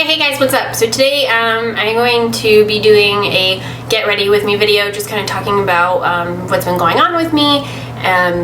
Hey guys, what's up? So today I'm going to be doing a get ready with me video, just kind of talking about what's been going on with me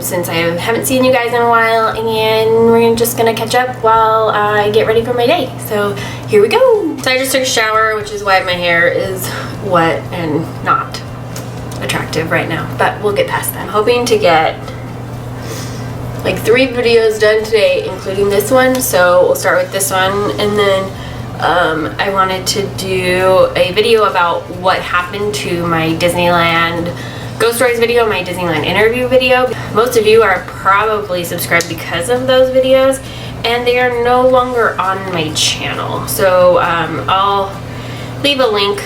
since I haven't seen you guys in a while, and we're just gonna catch up while I get ready for my day. So here we go. So I just took a shower, which is why my hair is wet and not attractive right now, but we'll get past that. I'm hoping to get like 3 videos done today, including this one. So we'll start with this one, and then I wanted to do a video about what happened to my Disneyland Ghost Stories video, my Disneyland interview video. Most of you are probably subscribed because of those videos, and they are no longer on my channel. So I'll leave a link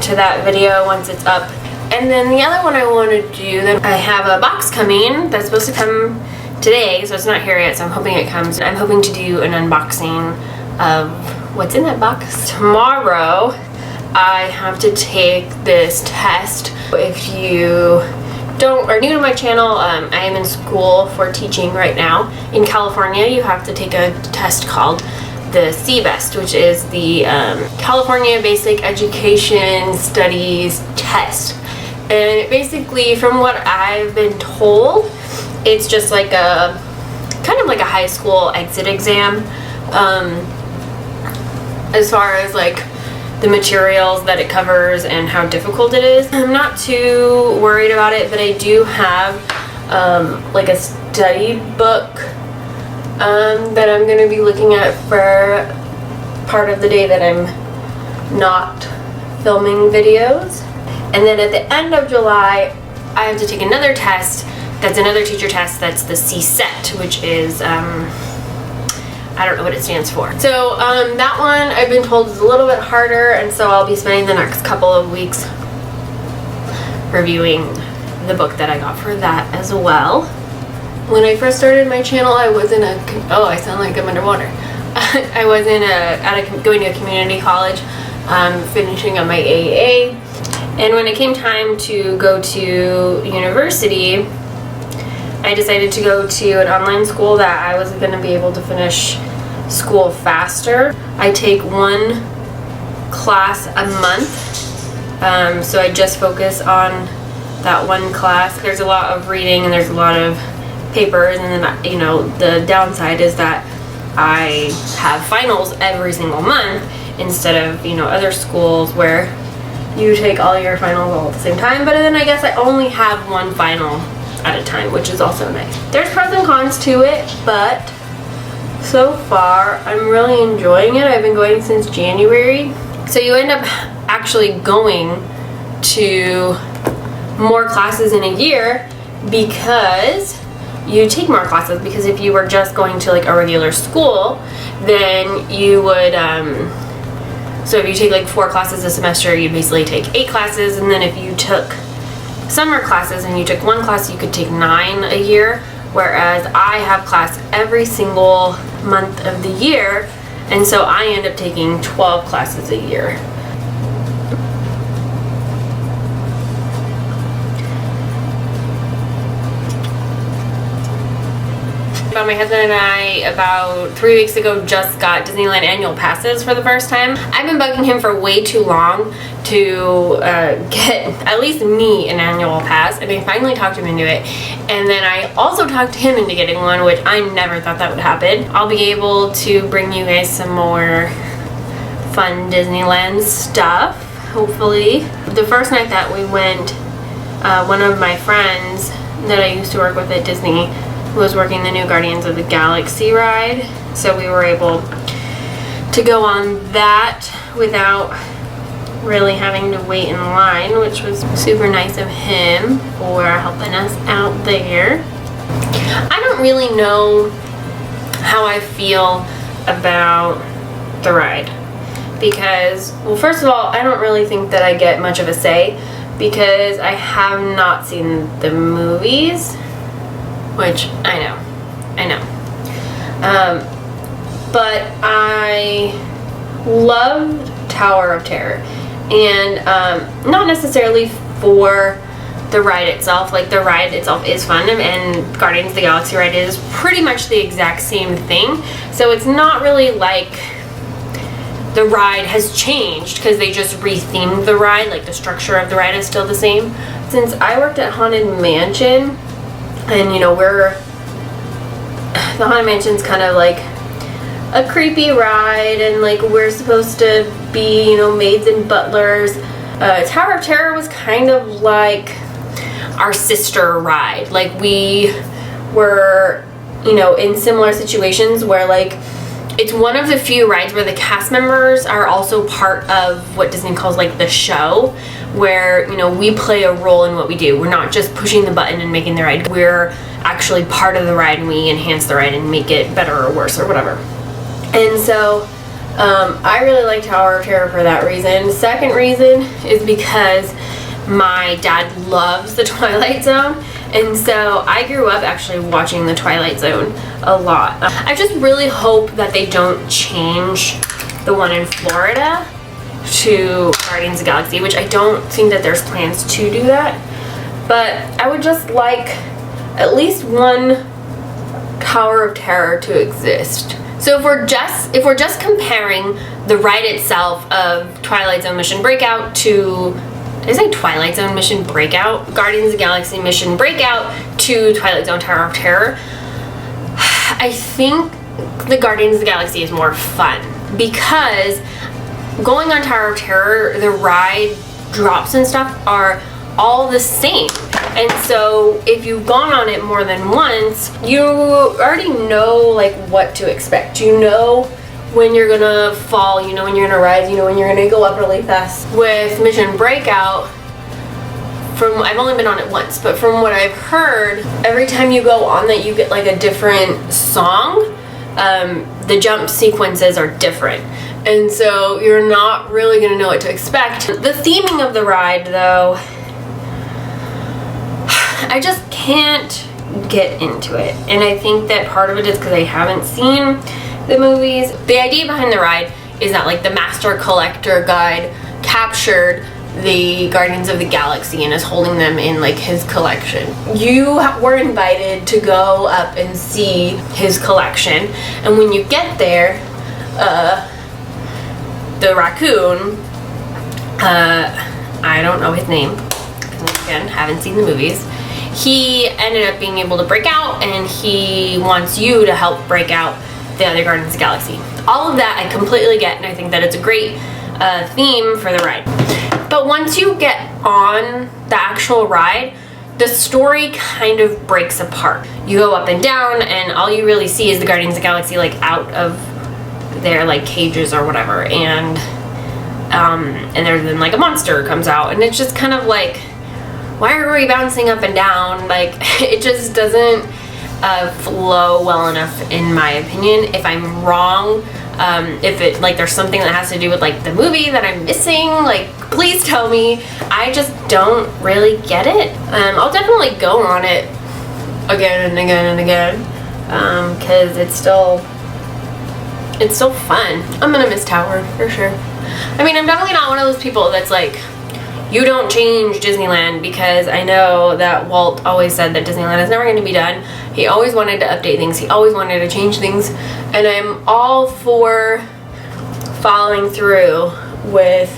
to that video once it's up. And then the other one I want to do, that I have a box coming that's supposed to come today, so it's not here yet, so I'm hoping it comes. I'm hoping to do an unboxing of what's in that box. Tomorrow I have to take this test. If you are new to my channel, I am in school for teaching right now. In California, you have to take a test called the CBEST, which is the California Basic Education Studies test. And basically, from what I've been told, it's just like a kind of like a high school exit exam. As far as like the materials that it covers and how difficult it is. I'm not too worried about it, but I do have like a study book that I'm going to be looking at for part of the day that I'm not filming videos. And then at the end of July, I have to take another test. That's another teacher test. That's the CSET, which is I don't know what it stands for. So that one I've been told is a little bit harder, and so I'll be spending the next couple of weeks reviewing the book that I got for that as well. When I first started my channel, I was in a, oh, I sound like I'm underwater. I was in going to a community college, finishing up my AA, and when it came time to go to university, I decided to go to an online school that I was going to be able to finish school faster. I take 1 class a month, so I just focus on that 1 class. There's a lot of reading and there's a lot of papers, and then, you know, the downside is that I have finals every single month instead of, you know, other schools where you take all your finals all at the same time. But then I guess I only have 1 final at a time, which is also nice. There's pros and cons to it, but so far I'm really enjoying it. I've been going since January. So you end up actually going to more classes in a year because you take more classes, because if you were just going to like a regular school, then you would so if you take like 4 classes a semester, you'd basically take 8 classes, and then if you took summer classes and you took 1 class, you could take 9 a year, whereas I have class every single month of the year, and so I end up taking 12 classes a year. My husband and I, about 3 weeks ago, just got Disneyland annual passes for the first time. I've been bugging him for way too long to get at least me an annual pass, and I finally talked him into it. And then I also talked him into getting one, which I never thought that would happen. I'll be able to bring you guys some more fun Disneyland stuff, hopefully. The first night that we went, one of my friends that I used to work with at Disney was working the new Guardians of the Galaxy ride, so we were able to go on that without really having to wait in line, which was super nice of him for helping us out there. I don't really know how I feel about the ride because, well, first of all, I don't really think that I get much of a say because I have not seen the movies, which I know. But I loved Tower of Terror, and not necessarily for the ride itself. Like, the ride itself is fun, and Guardians of the Galaxy ride is pretty much the exact same thing. So it's not really like the ride has changed because they just rethemed the ride, like the structure of the ride is still the same. Since I worked at Haunted Mansion, and you know, the Haunted Mansion's kind of like a creepy ride, and like we're supposed to be, you know, maids and butlers. Tower of Terror was kind of like our sister ride. Like we were, you know, in similar situations where like it's one of the few rides where the cast members are also part of what Disney calls like the show, where, you know, we play a role in what we do. We're not just pushing the button and making the ride. We're actually part of the ride, and we enhance the ride and make it better or worse or whatever. And so I really like Tower of Terror for that reason. Second reason is because my dad loves the Twilight Zone, and so I grew up actually watching the Twilight Zone a lot. I just really hope that they don't change the one in Florida to Guardians of the Galaxy, which I don't think that there's plans to do that. But I would just like at least one Tower of Terror to exist. So if we're just comparing the ride itself of Twilight Zone Mission Breakout to, did I say Twilight Zone Mission Breakout? Guardians of the Galaxy Mission Breakout to Twilight Zone Tower of Terror, I think the Guardians of the Galaxy is more fun, because going on Tower of Terror, the ride drops and stuff are all the same. And so if you've gone on it more than once, you already know like what to expect. You know when you're gonna fall, you know when you're gonna rise, you know when you're gonna go up really fast. With Mission Breakout, I've only been on it once, but from what I've heard, every time you go on that you get like a different song. The jump sequences are different, and so you're not really gonna know what to expect. The theming of the ride though, I just can't get into it, and I think that part of it is because I haven't seen the movies. The idea behind the ride is that like the Master Collector guide captured the Guardians of the Galaxy and is holding them in like his collection. You were invited to go up and see his collection, and when you get there, the raccoon, I don't know his name, because again, haven't seen the movies, he ended up being able to break out, and he wants you to help break out the other Guardians of the Galaxy. All of that I completely get, and I think that it's a great theme for the ride. But once you get on the actual ride, the story kind of breaks apart. You go up and down, and all you really see is the Guardians of the Galaxy like out of their like cages or whatever, and then like a monster comes out, and it's just kind of like, why are we bouncing up and down? Like, it just doesn't flow well enough in my opinion. If I'm wrong, if it like there's something that has to do with like the movie that I'm missing, like please tell me. I just don't really get it. I'll definitely go on it again and again and again, because it's still fun. I'm gonna miss Tower for sure. I mean, I'm definitely not one of those people that's like, you don't change Disneyland, because I know that Walt always said that Disneyland is never going to be done. He always wanted to update things. He always wanted to change things. And I'm all for following through with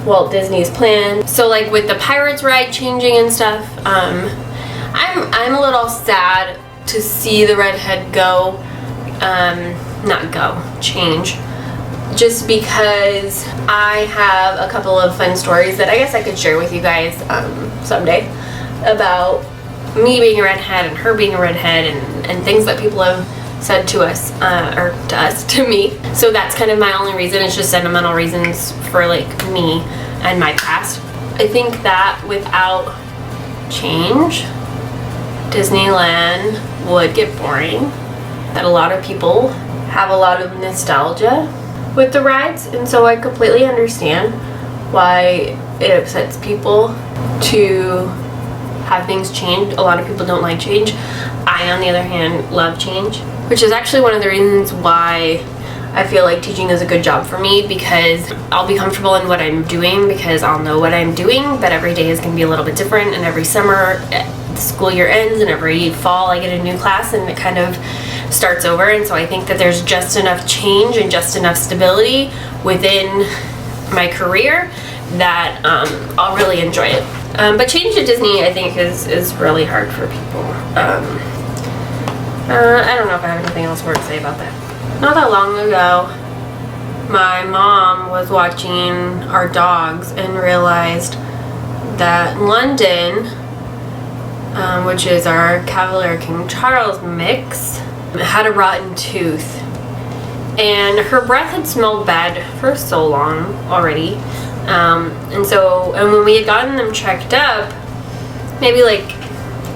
Walt Disney's plan. So like with the Pirates ride changing and stuff, I'm a little sad to see the redhead go, change. Just because I have a couple of fun stories that I guess I could share with you guys someday about me being a redhead and her being a redhead, and things that people have said to us, to me. So that's kind of my only reason. It's just sentimental reasons for like me and my past. I think that without change, Disneyland would get boring. That a lot of people have a lot of nostalgia with the rides, and so I completely understand why it upsets people to have things change. A lot of people don't like change. I, on the other hand, love change, which is actually one of the reasons why I feel like teaching is a good job for me, because I'll be comfortable in what I'm doing because I'll know what I'm doing, but every day is going to be a little bit different, and every summer the school year ends, and every fall I get a new class, and it kind of starts over, and so I think that there's just enough change and just enough stability within my career that I'll really enjoy it. But change to Disney, I think, is really hard for people. I don't know if I have anything else more to say about that. Not that long ago, my mom was watching our dogs and realized that London, which is our Cavalier King Charles mix, had a rotten tooth. And her breath had smelled bad for so long already. And when we had gotten them checked up, maybe like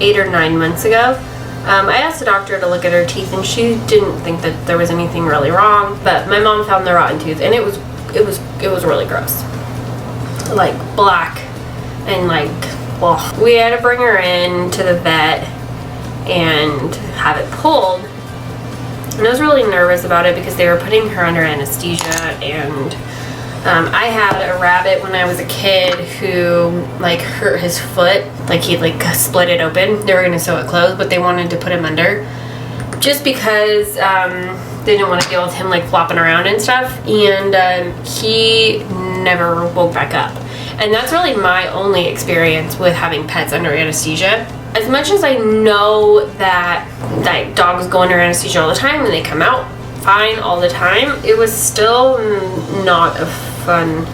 8 or 9 months ago, I asked the doctor to look at her teeth, and she didn't think that there was anything really wrong. But my mom found the rotten tooth, and it was really gross, like black, and like, well, we had to bring her in to the vet and have it pulled. And I was really nervous about it because they were putting her under anesthesia, and I had a rabbit when I was a kid who like hurt his foot, like he like split it open. They were gonna sew it closed, but they wanted to put him under just because they didn't want to deal with him like flopping around and stuff. And he never woke back up. And that's really my only experience with having pets under anesthesia. As much as I know that dogs go under anesthesia all the time and they come out fine all the time, it was still not a fun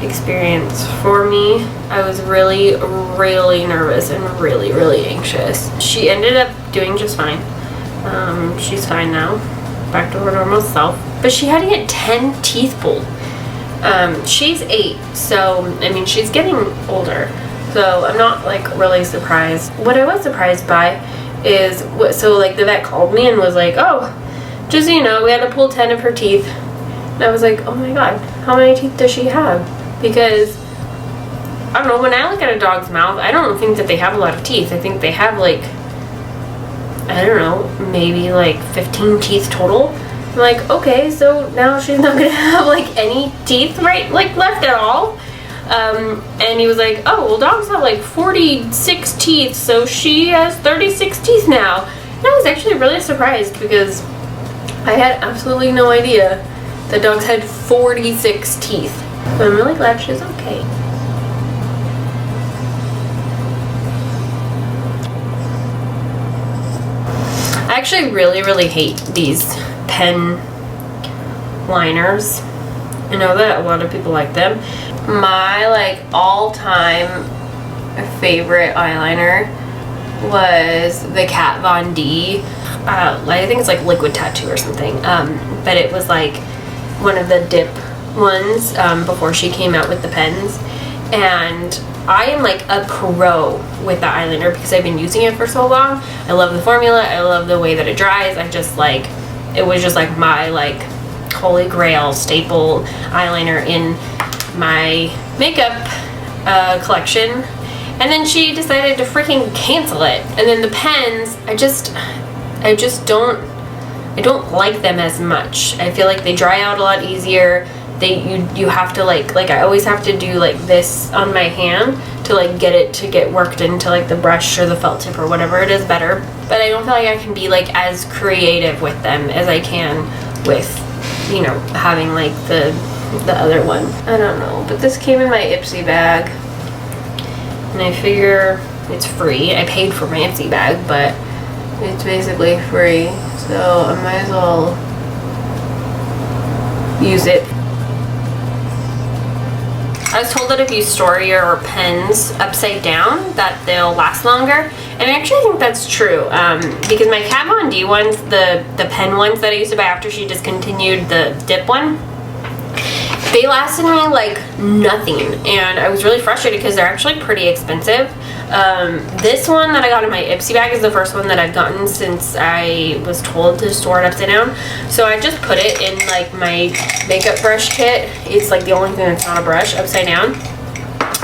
experience for me. I was really, really nervous and really, really anxious. She ended up doing just fine. She's fine now, back to her normal self. But she had to get 10 teeth pulled. She's 8, so I mean she's getting older. So I'm not like really surprised. What I was surprised by is so like the vet called me and was like, oh, just so you know, we had to pull 10 of her teeth. And I was like, oh my god, how many teeth does she have? Because I don't know, when I look at a dog's mouth, I don't think that they have a lot of teeth. I think they have like, I don't know, maybe like 15 teeth total. I'm like, okay, so now she's not gonna have like any teeth left at all. And he was like, oh, well, dogs have like 46 teeth, so she has 36 teeth now. And I was actually really surprised because I had absolutely no idea that dogs had 46 teeth. So I'm really glad she's okay. I actually really, really hate these pen liners. I know that a lot of people like them. My like all-time favorite eyeliner was the Kat Von D. I think it's like Liquid Tattoo or something. But it was like one of the dip ones before she came out with the pens. And I am like a pro with the eyeliner because I've been using it for so long. I love the formula. I love the way that it dries. I just like, it was just like my like holy grail staple eyeliner in my makeup collection. And then she decided to freaking cancel it. And then the pens, I don't like them as much. I feel like they dry out a lot easier. You have to like I always have to do like this on my hand to like get it to get worked into like the brush or the felt tip or whatever it is better. But I don't feel like I can be like as creative with them as I can with, you know, having like the other one. I don't know, but this came in my Ipsy bag, and I figure it's free. I paid for my Ipsy bag, but it's basically free, so I might as well use it. I was told that if you store your pens upside down that they'll last longer, and I actually think that's true, because my Kat Von D ones, the pen ones that I used to buy after she discontinued the dip one, they lasted me like nothing, and I was really frustrated because they're actually pretty expensive. This one that I got in my Ipsy bag is the first one that I've gotten since I was told to store it upside down. So I just put it in like my makeup brush kit. It's like the only thing that's not a brush upside down.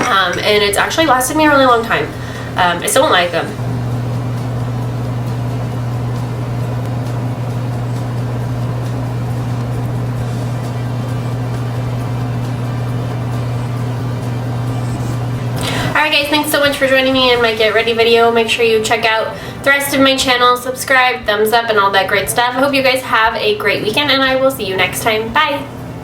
And it's actually lasted me a really long time. I still don't like them. I Alright guys, thanks so much for joining me in my get ready video. Make sure you check out the rest of my channel, subscribe, thumbs up, and all that great stuff. I hope you guys have a great weekend, and I will see you next time. Bye!